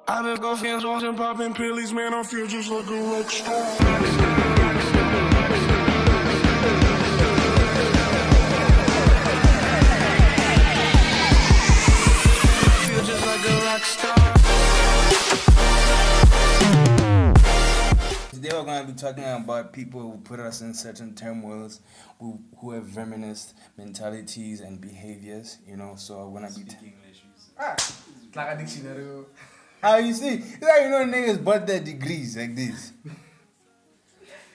I just go fans watching popping pillies, man. I feel just like a rock star. Feel just like a rock star. Today we're going to be talking about people who put us in certain turmoils, who have reminisced mentalities and behaviors, you know. So we're going to be Speaking English. It's like a dictionary. how you see? It's like, you know, niggas bought their degrees like this.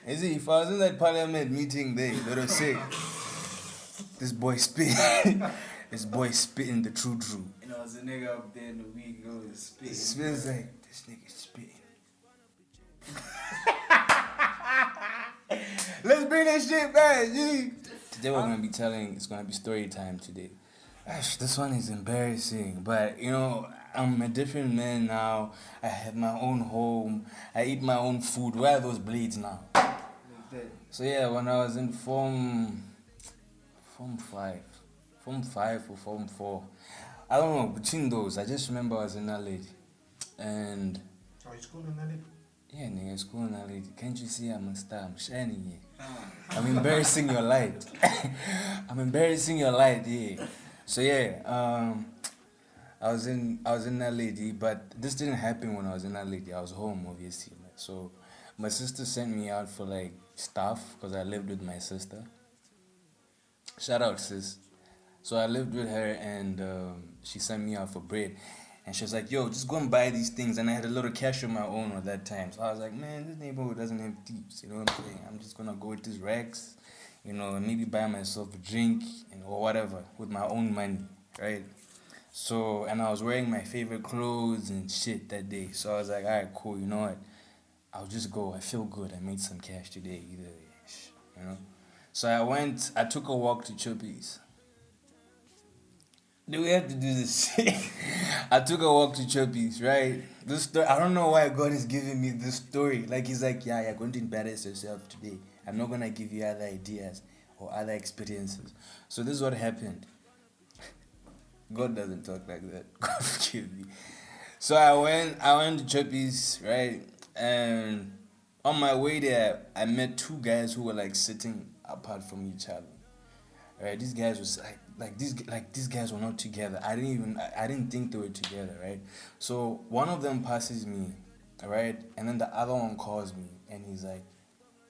You see, if I was in that parliament meeting there, they would have said, this boy spit. This boy spitting the true. You know, there's a nigga up there in the week go to spit. It smells like this nigga spitting. Let's bring that shit back, G. Today we're gonna be it's gonna be story time today. Gosh, this one is embarrassing, but you know, I'm a different man now. I have my own home. I eat my own food. Where are those blades now? So yeah, when I was in form 5 or form 4, I don't know, between those, I just remember I was in that lady. And Oh, you school in that lady? yeah, nigga, school in that lady. Can't you see I'm a star? I'm shining here. I'm embarrassing your light. I'm embarrassing your light, yeah. So yeah, I was in that lady, but this didn't happen when I was in that lady. I was home, obviously. So my sister sent me out for like stuff because I lived with my sister. Shout out, sis. So I lived with her, and she sent me out for bread. And she was like, yo, just go and buy these things. And I had a little cash of my own at that time. So I was like, man, this neighborhood doesn't have thieves. You know what I'm saying? I'm just going to go with these racks, you know, and maybe buy myself a drink or whatever with my own money, right? So, and I was wearing my favorite clothes and shit that day. So I was like, all right, cool, you know what? I'll just go. I feel good. I made some cash today, either way, you know? So I took a walk to Chubby's. Do we have to do this shit? I took a walk to Chubby's, right? This story, I don't know why God is giving me this story. Like, he's like, yeah, you're going to embarrass yourself today. I'm not going to give you other ideas or other experiences. So this is what happened. God doesn't talk like that. God forgive me. So I went to Chubby's, right? And on my way there, I met two guys who were like sitting apart from each other. Right? These guys was these guys were not together. I didn't think they were together, right? So one of them passes me, right? And then the other one calls me, and he's like,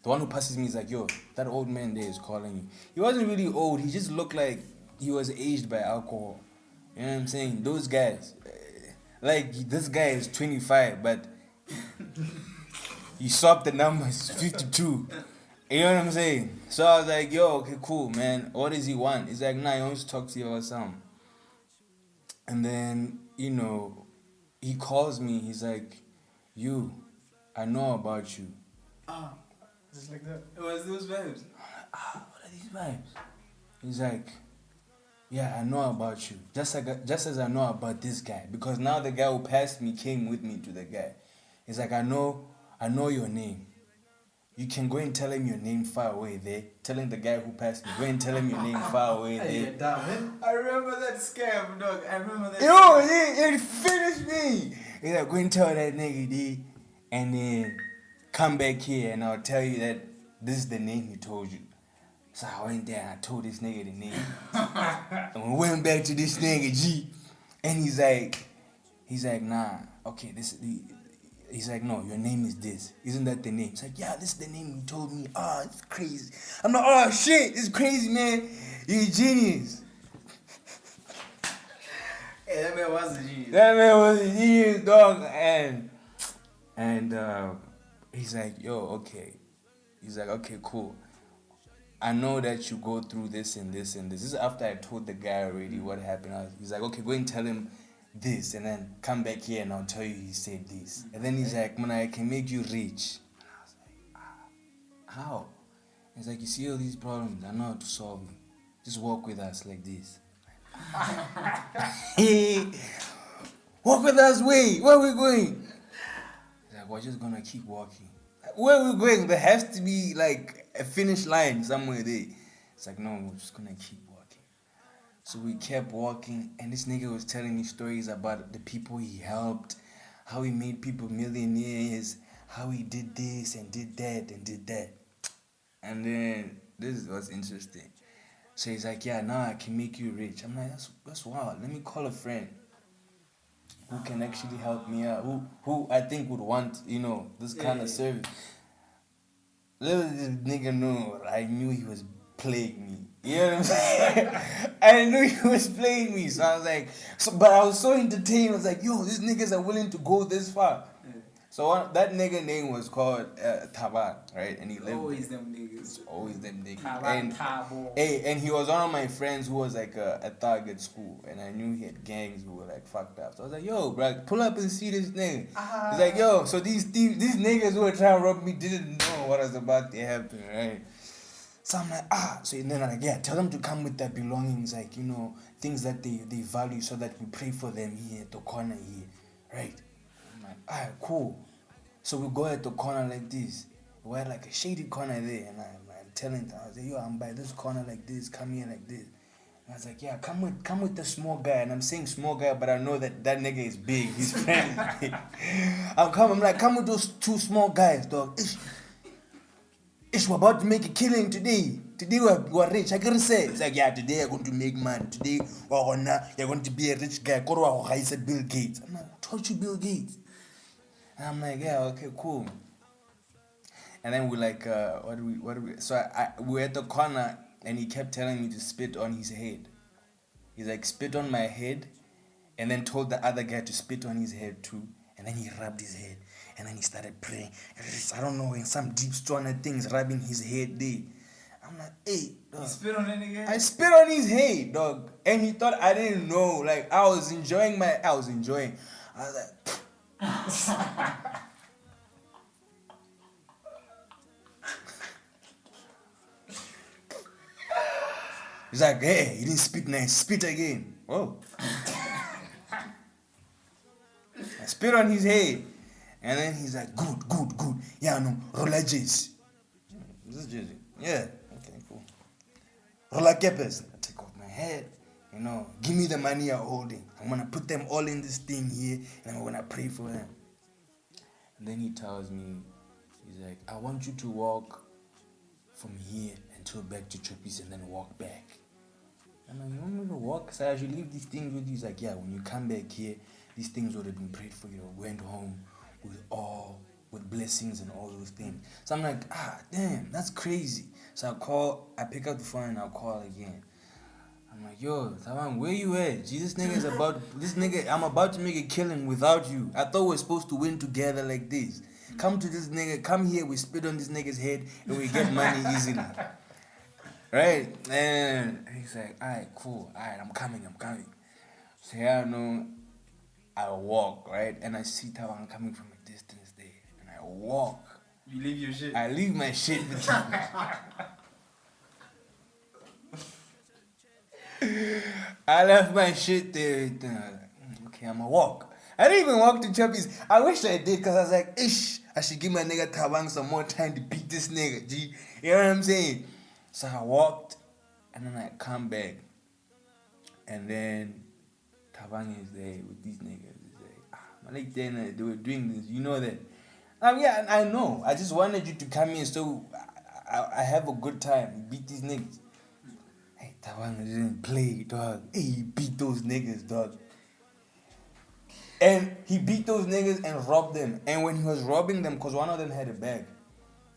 the one who passes me is like, yo, that old man there is calling you. He wasn't really old. He just looked like he was aged by alcohol. You know what I'm saying? Those guys, like this guy is 25, but he swapped the numbers, 52. You know what I'm saying? So I was like, yo, okay, cool, man. What does he want? He's like, nah, he wants to talk to you about something. And then, you know, he calls me. He's like, I know about you. Just like that. It was those vibes. What are these vibes? He's like, yeah, I know about you. Just as I know about this guy. Because now the guy who passed me came with me to the guy. He's like, I know your name. You can go and tell him your name far away there. Telling the guy who passed me, go and tell him your name far away there. I remember that scam, dog. I remember that. Yo, it finished me. He's like, go and tell that nigga, D, and then come back here and I'll tell you that this is the name he told you. So I went there and I told this nigga the name. And we went back to this nigga, G. And he's like, nah, okay, he's like, no, your name is this. Isn't that the name? He's like, yeah, this is the name you told me. Oh, it's crazy. I'm like, oh, shit, it's crazy, man. You're a genius. Hey, that man was a genius. That man was a genius, dog. And he's like, yo, okay. He's like, okay, cool. I know that you go through this and this and this. This is after I told the guy already what happened. He's like, okay, go and tell him this, and then come back here and I'll tell you he said this. And then he's like, man, I can make you rich. And I was like, how? He's like, you see all these problems, I know how to solve them. Just walk with us like this. Walk with us, wait, where are we going? He's like, we're just gonna keep walking. Where are we going? There has to be like a finish line somewhere there. It's like, no, we're just gonna keep walking. So we kept walking, and this nigga was telling me stories about the people he helped, how he made people millionaires, how he did this and did that and did that. And then this was interesting. So he's like, yeah, now I can make you rich. I'm like, that's wild. Let me call a friend who can actually help me out, who I think would want, this kind of service. Little did this nigga know, I knew he was playing me. You know what I'm saying? I knew he was playing me. So I was like, but I was so entertained. I was like, yo, these niggas are willing to go this far. So that nigga name was called Taban, right? And he lived. Always them niggas. Always them niggas. Taban, Tabo. And he was one of my friends who was like a thug at school, and I knew he had gangs who were like fucked up. So I was like, yo, bro, pull up and see this nigga. He's like, yo, so these niggas who were trying to rob me didn't know what was about to happen, right? So I'm like, so then I'm like, yeah, tell them to come with their belongings, like, things that they value, so that we pray for them here at the corner here, right? I'm like, cool. So we go at the corner like this. We're at like a shady corner there, and I'm telling them, I was like, yo, I'm by this corner like this, come here like this. And I was like, yeah, come with the small guy. And I'm saying small guy, but I know that nigga is big, he's friendly. I'm like, come with those two small guys, dog. Ish, we're about to make a killing today. Today we're rich. I can say, it's like, yeah, today you're going to make money. Today you're going to be a rich guy. I said Bill Gates. I'm like, I told you Bill Gates. And I'm like, yeah, okay, cool. And then we're like, what do we? So we're at the corner, and he kept telling me to spit on his head. He's like, spit on my head, and then told the other guy to spit on his head too. And then he rubbed his head, and then he started praying. I don't know, in some deep stoner things, rubbing his head there. I'm like, hey, dog. You spit on that nigga? I spit on his head, dog. And he thought I didn't know. Like, I was enjoying. I was like, he's like, hey, you didn't spit nice, spit again. Whoa. I spit on his head. And then he's like, good. Yeah, no, roller J's. This is jersey. Yeah, okay, cool. Roller capers. I take off my head. Give me the money you're holding. I'm going to put them all in this thing here, and I'm going to pray for them. And then he tells me, he's like, I want you to walk from here until back to Choppies and then walk back. I'm like, you want me to walk? So I should leave these things with you. He's like, yeah, when you come back here, these things would have been prayed for you. Went home with blessings and all those things. So I'm like, damn, that's crazy. So I pick up the phone and I'll call again. I'm like, yo, Tawan, where you at? Gee, I'm about to make a killing without you. I thought we were supposed to win together like this. Come to this nigga, come here, we spit on this nigga's head and we get money easily. Right? And he's like, alright, cool, alright, I'm coming. So yeah, I walk, right? And I see Tawan coming from a distance there. And I walk. You leave your shit? I leave my shit with him. I left my shit there. Okay, I'm gonna walk. I didn't even walk to Chubby's. I wish I did, because I was like, I should give my nigga Tabang some more time to beat this nigga, G. You know what I'm saying? So I walked, and then I come back. And then Tabang is there with these niggas. He's like, then they were doing this. You know that. Yeah, I know. I just wanted you to come in so I have a good time. Beat these niggas. Hey, Tabang didn't play, dog. Hey, he beat those niggas, dog. And he beat those niggas and robbed them. And when he was robbing them, because one of them had a bag.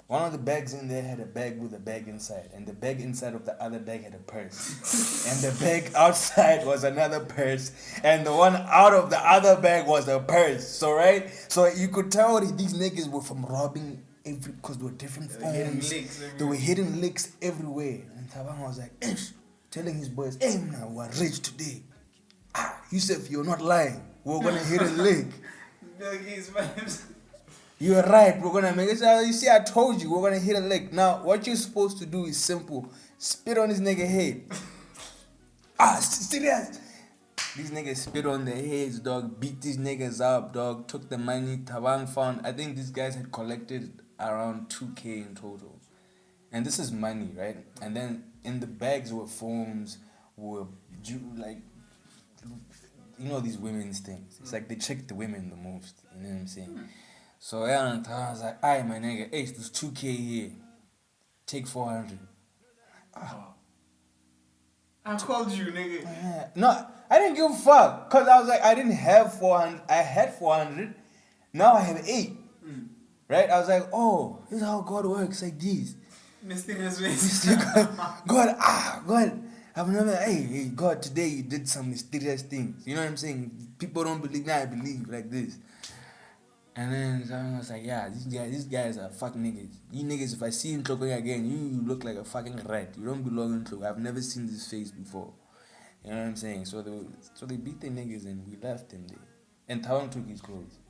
One of the bags in there had a bag with a bag inside. And the bag inside of the other bag had a purse. And the bag outside was another purse. And the one out of the other bag was a purse. So, right? So you could tell that these niggas were from robbing because they were different phones. They were hitting licks everywhere. And Tabang was like, telling his boys, hey, now we're rich today. Yusef, you're not lying. We're going to hit a lick. You're right, we're going to make it. You see, I told you, we're going to hit a lick. Now, what you're supposed to do is simple. Spit on this nigga head. Serious. These niggas spit on their heads, dog. Beat these niggas up, dog. Took the money. Tabang found, I think these guys had collected around 2K in total. And this is money, right? And then in the bags were phones, were like you know these women's things. It's like they check the women the most. You know what I'm saying? So yeah, and I was like, "Aye, my nigga, hey, there's 2K here. Take 400." I called you, nigga. No, I didn't give a fuck. Cause I was like, I didn't have 400. I had 400. Now I have 8. Right? I was like, oh, this is how God works, like this. Mysterious ways. God, I've never, hey, God, today you did some mysterious things. You know what I'm saying? People don't believe, now I believe, like this. And then someone was like, yeah, these guys are fucking niggas. You niggas, if I see him talking again, you look like a fucking rat. You don't belong in Tloko. I've never seen this face before. You know what I'm saying? So they beat the niggas and we left him there. And Tawan took his clothes.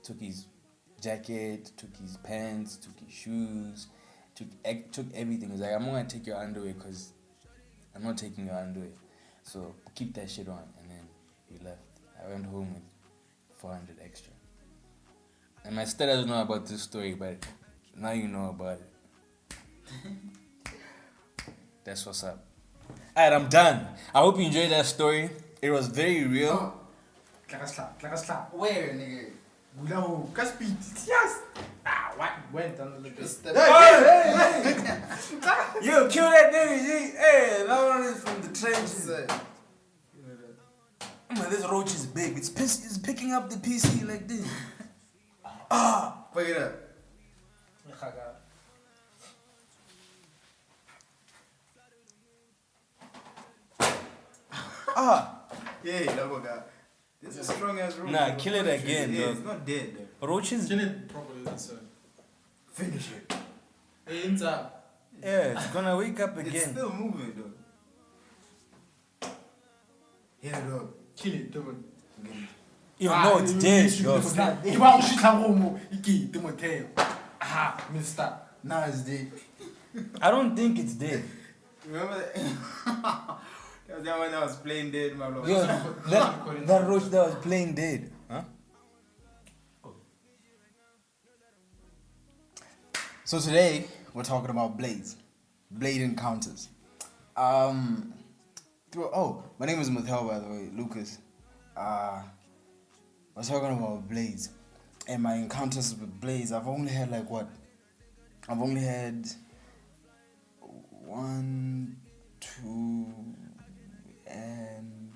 Took his jacket, took his pants, took his shoes, took everything. He's like, I'm not gonna take your underwear because I'm not taking your underwear. So keep that shit on. And then we left. I went home with 400 extra. And my still doesn't know about this story, but now you know about it. That's what's up. Alright, I'm done. I hope you enjoyed that story. It was very real. Slap. Where, nigga? Gulamo, Caspit. Yes. What? Went on the Yo, kill that nigga, G. Hey, that one is from the trenches. Man, this roach is big. It's picking up the PC like this. Pick it up. Yeah, double guy. This is a strong ass roach. Nah, kill it again, Yeah, dog. it's not dead, though. Roaches? Kill it properly, that's it. Finish it. Hey, inside. Yeah, it's gonna wake up It's again. still moving, though. Yeah, dog. Kill it, do You know it's dead, yo. Ke ba o shitla go mo iki te motheo. Aha, mister. Now it's dead. I don't think it's dead. Remember that? That was that one that was playing dead, my lord. Yo, that roach that was playing dead. Huh? So today we're talking about blades, blade encounters. My name is Mathel, by the way, Lucas. We're talking about blades and my encounters with blades. I've only had I've only had 1, 2, and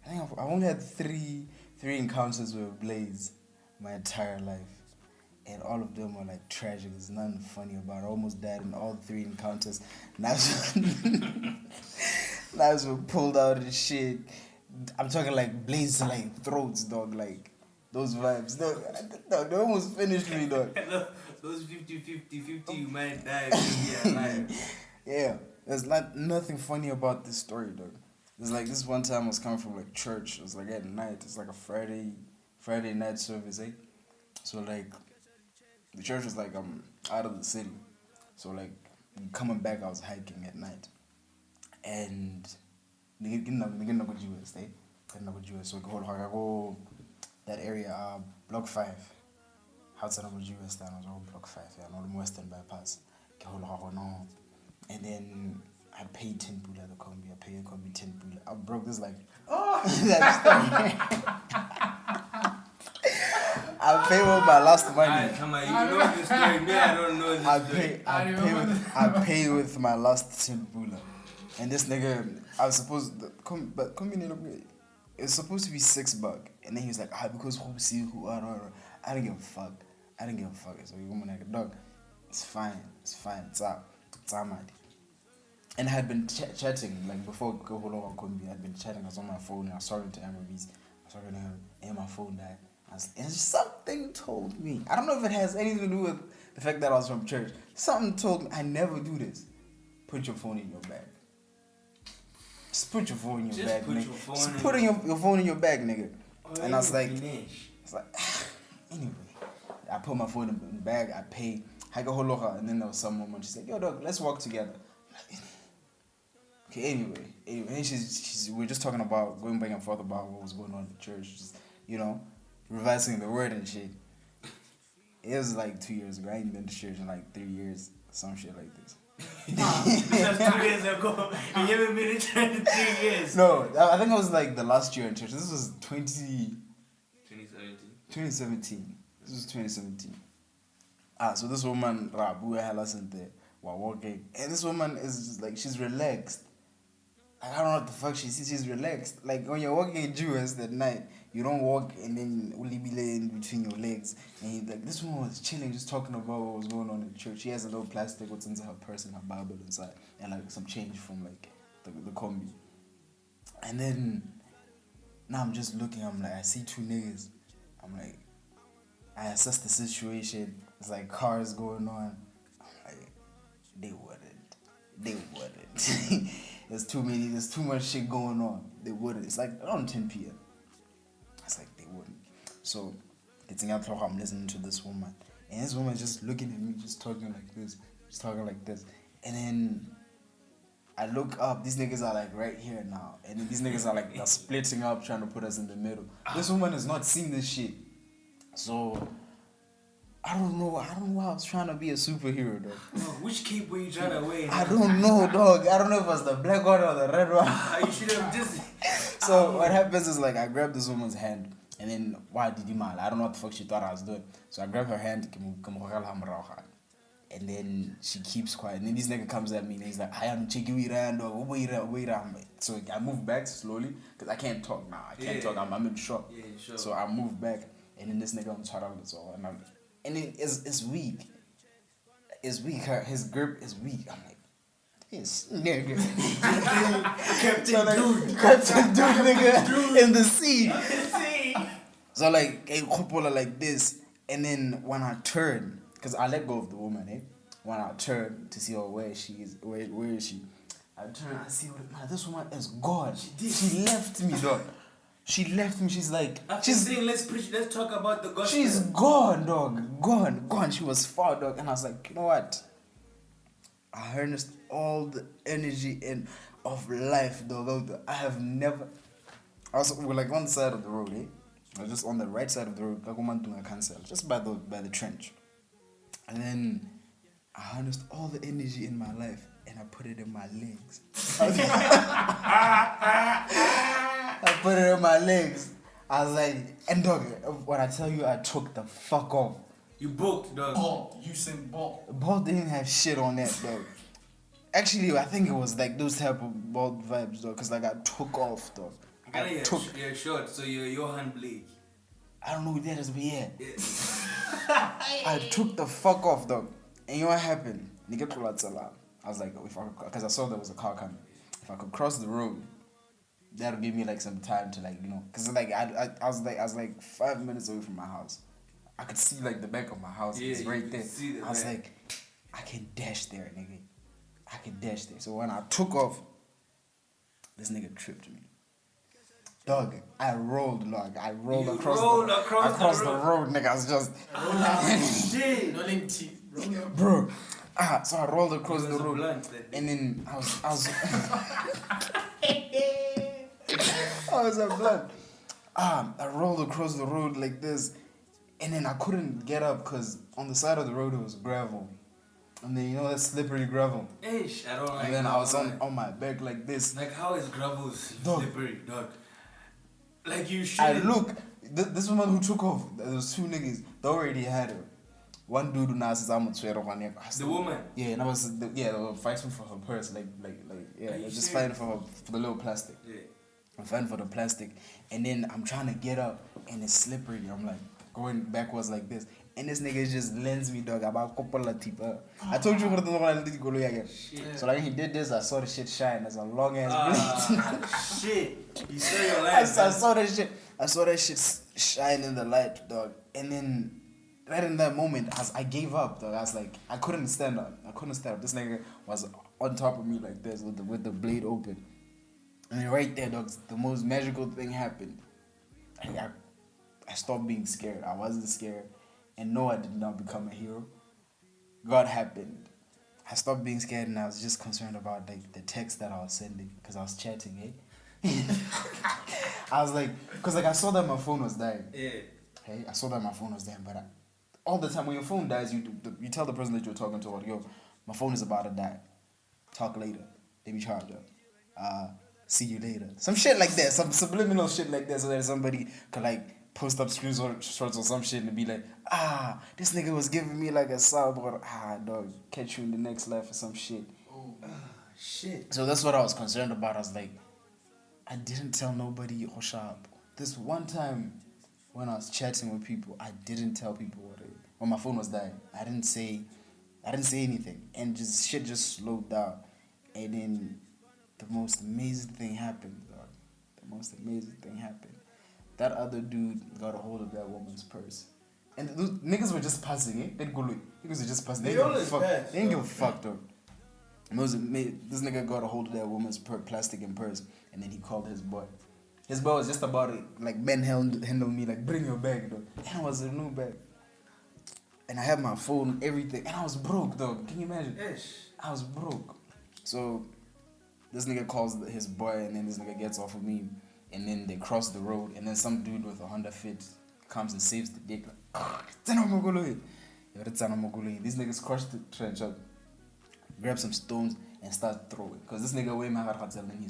I think I've only had three encounters with blades my entire life. And all of them were like tragic. There's nothing funny about it. I almost died in all 3 encounters. Knives were pulled out and shit. I'm talking like blades to like throats, dog. Like those vibes. No, they almost finished me, dog. Those 50, you might die. Yeah, Yeah, there's nothing funny about this story, dog. There's like this one time I was coming from like church. It was like at night. It's like a Friday night service, eh? So like the church was like out of the city. So like coming back, I was hiking at night, and so go that area, block 5. Outside of US, that was all block 5. Yeah, not the Western bypass. And then I paid 10 pula the combi. I paid the combi 10 pula. I broke this like I pay with my last money. Come on, you know this story. Me, I don't know this story. I pay with my last 10 pula. And this nigga, I was supposed it's supposed to be $6. And then he was like, because who see who I didn't give a fuck. So you woman like, dog, it's fine. It's up. And I had been chatting, like before I had been chatting. I was on my phone. I was talking to Amaris. I was talking to him, and my phone died. And something told me. I don't know if it has anything to do with the fact that I was from church. Something told me I never do this. Put your phone in your bag. Just put your phone in your bag, nigga. Just put your phone in your bag, nigga. And I was like, anyway. I put my phone in the bag. I paid. And then there was some woman. She said, yo, dog, let's walk together. Okay, anyway, we're just talking about going back and forth about what was going on in the church, just, revising the word and shit. It was like 2 years ago. I ain't been to church in like 3 years, some shit like this. This was 2 years ago. You haven't been in church in 3 years. No, I think it was like the last year in church. This was 2017. 2017. This was 2017. So this woman, Rabu Halasante, there, while walking, and this woman is just like, she's relaxed. I don't know what the fuck she's relaxed. Like when you're walking in Jews at night, you don't walk and then only be laying between your legs. And like this woman was chilling, just talking about what was going on in church. She has a little plastic what's inside her purse and her Bible inside, and like some change from like the combi. And then now I'm just looking. I'm like, I see 2 niggas. I'm like, I assess the situation. It's like cars going on. I'm like, they wouldn't. There's too much shit going on. They wouldn't. It's like around 10 p.m. It's like they wouldn't. So getting out, I'm listening to this woman. And this woman just looking at me, just talking like this. And then I look up, these niggas are like right here now. And then these niggas are like they're splitting up, trying to put us in the middle. This woman has not seen this shit. So I don't know why I was trying to be a superhero, dog. Which cape were you trying to wear? I don't know, dog. I don't know if it was the black one or the red one. You should have just... So what happens is like I grab this woman's hand and then why did you mind? I don't know what the fuck she thought I was doing. So I grab her hand and then she keeps quiet. And then this nigga comes at me and he's like, I am checking you around, dog. Wait. So I move back slowly because I can't talk now. I can't talk. I'm in shock. Yeah, sure. So I move back and then this nigga on Charles and it's weak. It's weak. His grip is weak. I'm like, this nigga. Captain Dude, nigga, in the sea. So like, a couple like this, and then when I turn, cause I let go of the woman, when I turn to see her where she is, where is she? I turn, I see this woman is gone. She left me, dog. She left me. She's like, After saying let's preach, let's talk about the gospel. She's gone, dog. Gone. She was far, dog. And I was like, you know what? I harnessed all the energy of life, dog. I have never. We're like on the side of the road, I was just on the right side of the road, just by the trench. And then I harnessed all the energy in my life and I put it in my legs. I put it in my legs. I was like, and dog, when I tell you I took the fuck off. You booked, dog. Ball. Usain Bolt. Bolt didn't have shit on that, dog. Actually, I think it was like those type of Bolt vibes, dog, because like I took off, dog. You're short, so you're Johan Blake. I don't know who that is, but yeah. I took the fuck off, dog. And you know what happened? I was like, because I saw there was a car coming. If I could cross the road, that'll give me like some time to like, because like I was like 5 minutes away from my house. I could see like the back of my house. Yeah, it's right there. I was back. like, I can dash there, nigga. I can dash there. So when I took off, this nigga tripped me. Dog, I rolled, dog. I rolled across the road, nigga. I was just Shit. Rolling teeth. bro. So I rolled across the road, and then I was I was a blood. I rolled across the road like this, and then I couldn't get up because on the side of the road it was gravel, and then that slippery gravel. Ish, I don't like. And then I was on my back like this. Like how is gravel Dog. slippery, dog? Like you should. I look. This woman who took off. There was 2 niggas. They already had her. One dude who now says I'm a swear on The woman. Yeah, and they were fighting for her purse, they're just fighting for the little plastic. Yeah. I'm fighting for the plastic, and then I'm trying to get up, and it's slippery. I'm like going backwards like this, and this nigga just lends me, dog. About couple of tipa. I told you what the again. So like he did this, I saw the shit shine. There's a long ass blade. Shit. You saw your life. I saw that shit. I saw that shit shine in the light, dog. And then right in that moment, I gave up, dog. I was like, I couldn't stand up. This nigga was on top of me like this with the blade open. And then right there, dog, the most magical thing happened. I stopped being scared. I wasn't scared. And no, I did not become a hero. God happened. I stopped being scared and I was just concerned about like the text that I was sending because I was chatting, I was like, because like I saw that my phone was dying. Yeah. Hey, I saw that my phone was dying, but all the time when your phone dies, you tell the person that you're talking to, yo, My phone is about to die. Talk later. Let me charge up. See you later. Some shit like that. Some subliminal shit like that, so that somebody could like post up screenshots or some shit and be like, this nigga was giving me like a sub or dog, catch you in the next life or some shit. Shit. So that's what I was concerned about. I was like, I didn't tell nobody or sharp. This one time when I was chatting with people, I didn't tell people when my phone was dying. I didn't say anything, and just shit just slowed down. And then the most amazing thing happened, dog. The most amazing thing happened. That other dude got a hold of that woman's purse. And those niggas were just passing it. Niggas were just passing. They always pass, They didn't give a fuck, though. This nigga got a hold of that woman's plastic and purse, and then he called his boy. His boy was just about it, like Ben handled me, like bring your bag, though. And it was a new bag. And I had my phone, everything, and I was broke, though. Can you imagine? I was broke. So this nigga calls his boy, and then this nigga gets off of me, and then they cross the road, and then some dude with a Honda Fit comes and saves the dick. Like, these niggas cross the trench up, grab some stones, and start throwing. Because this nigga way my hotel, and he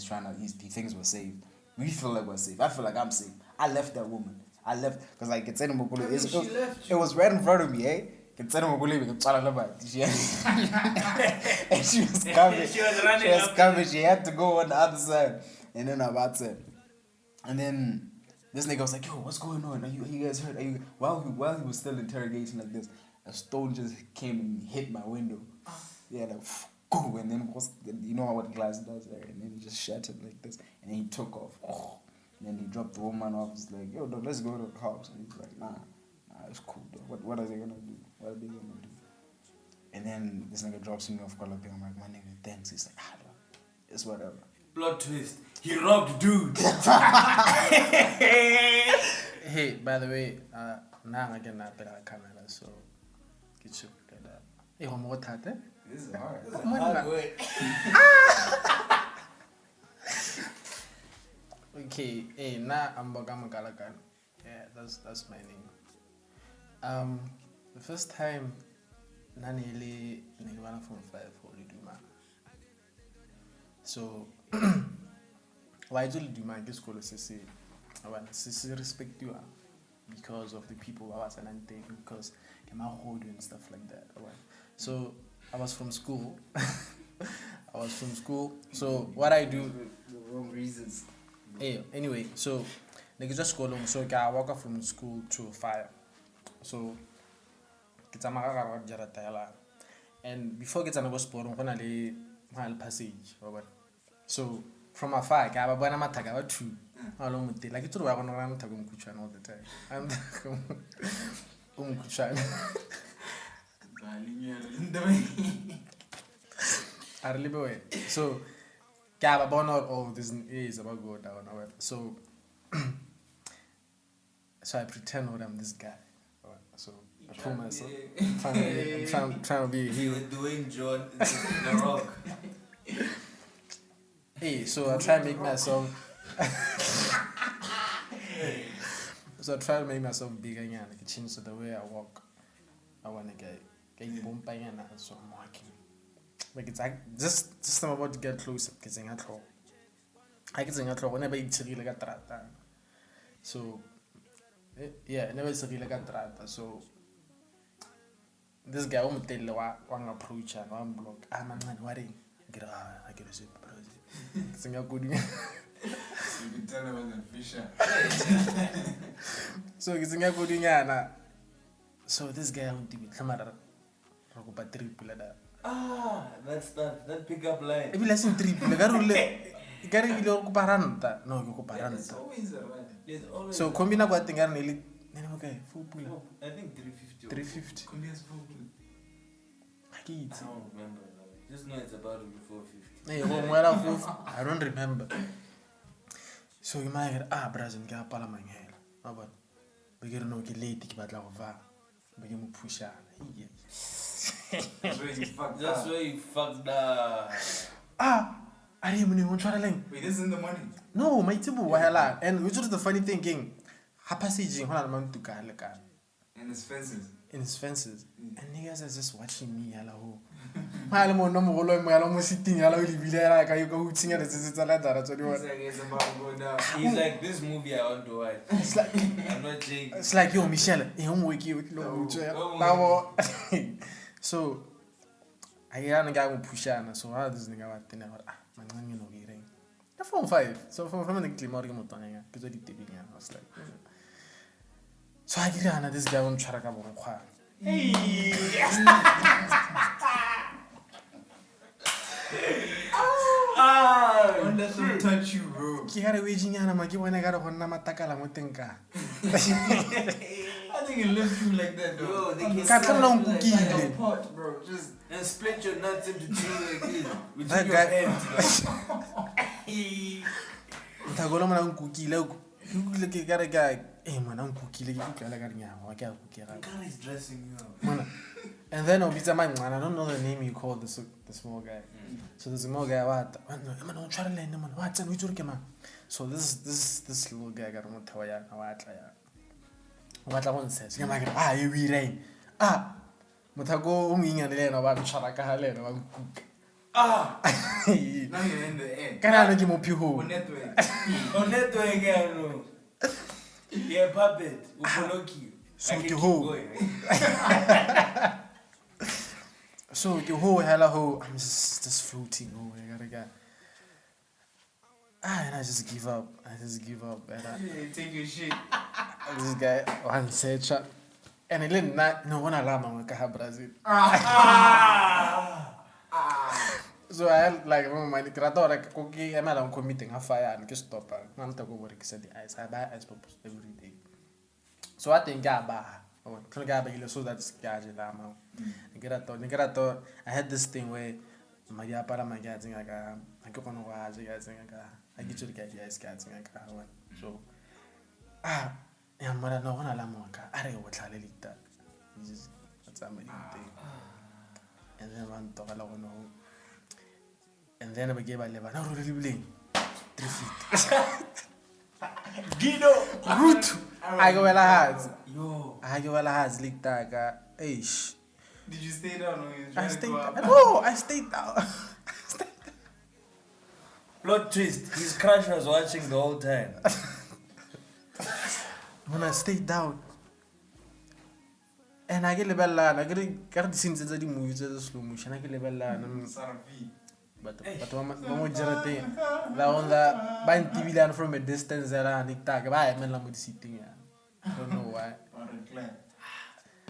thinks we're safe. We feel like we're safe. I feel like I'm safe. I left that woman. Because like it was right in front of me, eh? And she was coming. She was running. She was coming. She had to go on the other side. And then about it. And then this nigga was like, yo, what's going on? Are you guys hurt? While he was still interrogating like this, a stone just came and hit my window. Yeah, like, go. And then you know what glass does there? And then he just shattered like this. And then he took off. And then he dropped the woman off. He's like, yo, dog, let's go to the cops. And he's like, nah, it's cool, dog. What are they gonna do? What are they gonna do? And then this nigga drops me off Colombian. I'm like, my nigga, thanks. He's like, dog, it's whatever. Plot twist. He robbed dude. Hey, by the way, now I'm getting a better camera, so get you that. Hey, one more time, eh? This is hard. This is Oh, hard work. Okay, hey, now I'm Galakan. Yeah, that's my name. The first time, Nanili Nigwana from 5 Holy Duma. So, why do you do my guess call Sisi? I want to respect you because of the people I was and because I'm hold and stuff like that. So, I was from school. So, what I do. The wrong reasons. Yeah, anyway, so nigga just go along. So I walk up from school to 5. So kita makaka jara tayala. And before kita go sport, I'm gonna lay my passage. So from afar, I have a mataka about 2. Along with it, like it's all I want to run Tagum Kuchan all the time. And Kuchan. I really boy. So. Yeah, but not this is about go down. So, I pretend that I'm this guy. So I pull myself. I'm trying to be a hero. Doing John the Rock. Hey, so I try to make myself. So I try to make myself bigger and I can change the way I walk. I want to get bumping and so I'm walking. Like it's like just I'm about to get close. I get whenever it's really like a trata. So yeah, never it's really like a trata. So this guy won't tell you one approach and one block. Man, worry. I get a super project. Sing a good. You can tell him as a fisher. So it's a good. So this guy won't do it. Come on, That's that pickup line. If you listen to people, you can't really go paranta. No, you go There's paranta. always a man. There's always So, combina what thing are nearly. Okay, full pull. I think 350. 350. Combine's full pull. I can't. I don't remember. Just know it's about to be 450. Hey, I don't remember. So, you might get, Brazil, get a palamangel. But we get no late, but lava. But you push out. That's where you fucked up. I didn't even want to try to link. Wait, this is in the morning. No, my table was and which was the funny thing. Passage in one to And his fences. in his fences. And niggas are just watching me. Ma le mono mogolo mo ya lo mo sitting ya lo libile ya ka yo go tsinga re tsetsa la dara tsodi wa. It's about to go down. He's like, this movie I want to watch. It's like I'm not joking. it's like yo Michelle, e ho mo ke lo butse. Tawo. So ayana ga mo pushana so ha this nigga wa tena gore ah manqane no gireng. The form 5. So from the clima re mo tanga ke zo di tebeng ya was like. So I get ana this guy won tshwara ka bo nkwa. When does it touch you, bro? Ke gare waging yana ma ke bona ga re go nna matakala mo teng ka. I think it lives through like that, though. Yo, they can Ka tla slap nna you nkukile. Like a pot, bro. Just and split your nuts into two like this. With That your guy- hands. Ntagolo mona nkukile o kukile ke gare ka mona nkukile ke utlwa ka nya wa ke a kukela. God is dressing you up. Mona. And then obitsa mangana I don't know the name you call the small guy. So the small guy what man o tshwara line man wa tsena o itse ke man. So this little guy ga re motho wa ya wa tla ya. Wa tla go ntshe ke ma ke you we rain. Mothago o mo inyane le ena ba tshwara ka le ena ba nkuka. now you're in the end. Kana le ke mo phiho. On network. On that way again, no. Yeah, puppet. Ukoloki. So I can ke keep ho. going. So ke ho hela ho I'm just floating over I gotta get. And I just give up. And Yeah, take your shit. this guy one set shot. And he didn't no one alarm on ka Brazil. So I had like my creator like cookie I'm not committing a fire and just stop. I'm not going to said the ice. I buy ice pops every day. So I think so that's Gajilama. I had this thing where my para my guys I go on was I get you the guys cats so I'm gonna know when I'm I don't know what I did that. That's somebody and then one talk alone and then I gave a level. No really bling 3 feet. Guido. Root. I go well has. Yo. I go well has leaked that ish. Did you stay down or you I trying to stayed go up? no, I stayed down. Plot twist. His crush was watching the whole time. When I stayed down. And I get the bella, I get the scenes of the movies of the slow motion. I get the bella, Sarafi. but one thing. That one that buying TV land from a distance and it tag by a man sitting. I don't know why.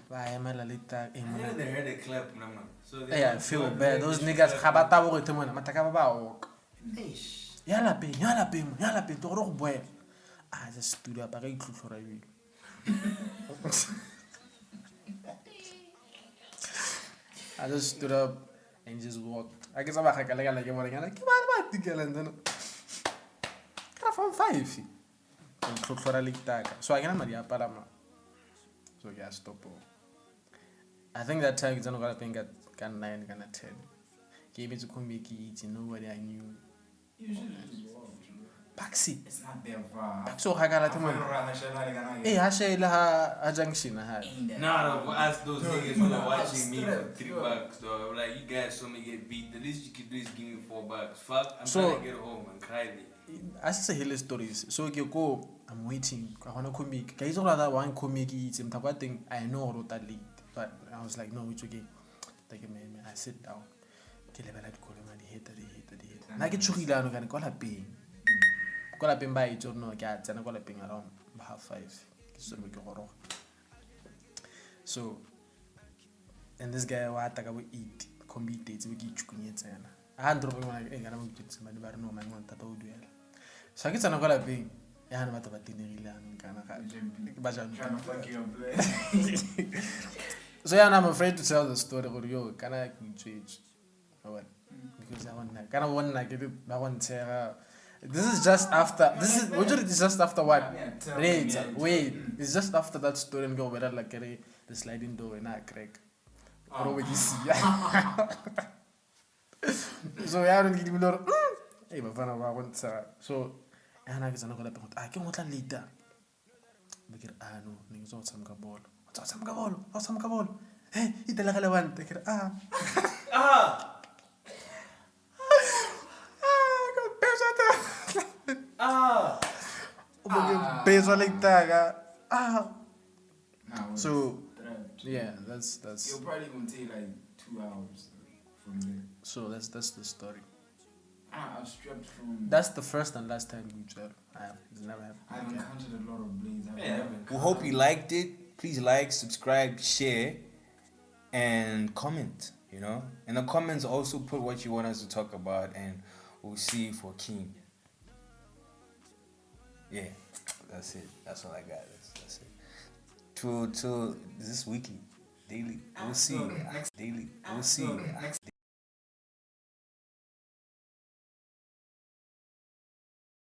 Why am I like that? I never heard a clap, number. So they Hey, I feel bad. Those niggas habata wo temona mataka ba walk. Eish. Yala pe to ro boy. I just stood up I itlhotlhora yu. I just stood up and just walked. I guess I'm like ke ba tikela and then ka from 5. And itlhotlhora le taka. So I gana mari a palama. So yeah, stop. I think that time it's not gonna think at 9, 10. Gave it to Kumbiki, nobody I knew. You should just walk. Paxi. It's not that far. Paxo hagala to Eh, I junction I had. Nah, ask those niggas who are watching me for $3, though. I'm like, you guys saw me get beat. The least you can do is give me $4. Fuck, I'm trying to get home and cry me. As I say stories. So you go, I'm waiting. I wanna comic. Guys all that one comic eats him thing I know wrote that lead. But I was like, no, it's okay. Take a man, I sit down. Kill a bad call him and he hated. I get chukila no can call a ping. Call a ping by each or no cats and I call a ping around 5:30. So we go. So and this guy what I will eat, commit dates, we get chukunyets and I had to when I got to get somebody but no man want to do it. So I get an call a ping. I had about a dinner and kind Trying to fuck you up, So yeah, I'm afraid to tell the story about you. Can I change? What? Because I want like I want to. This is just after. This is what is just after what? Wait. It's just after that story and go where like the sliding door and I crack. Or what you see? So yeah, I don't give me no. Hey, but I want so. And I guess I'm not gonna. I can't want to lead that. Because I know niggas want some ball. What's some kabol? Hey, ita la kalawan. Take it. Bezwa like that. Nah, So, trapped. yeah, that's You're probably gonna take like 2 hours from there. so that's the story. I was strapped from. That's the first and last time we trapped. It's never happened. I've encountered a lot of blades. I've Yeah. never We hope you liked it. Please like, subscribe, share, and comment. You know, in the comments also put what you want us to talk about, and we'll see if we're keen. Yeah, that's it. That's all I got. That's it. Till is this weekly, daily. We'll see. Daily. We'll see.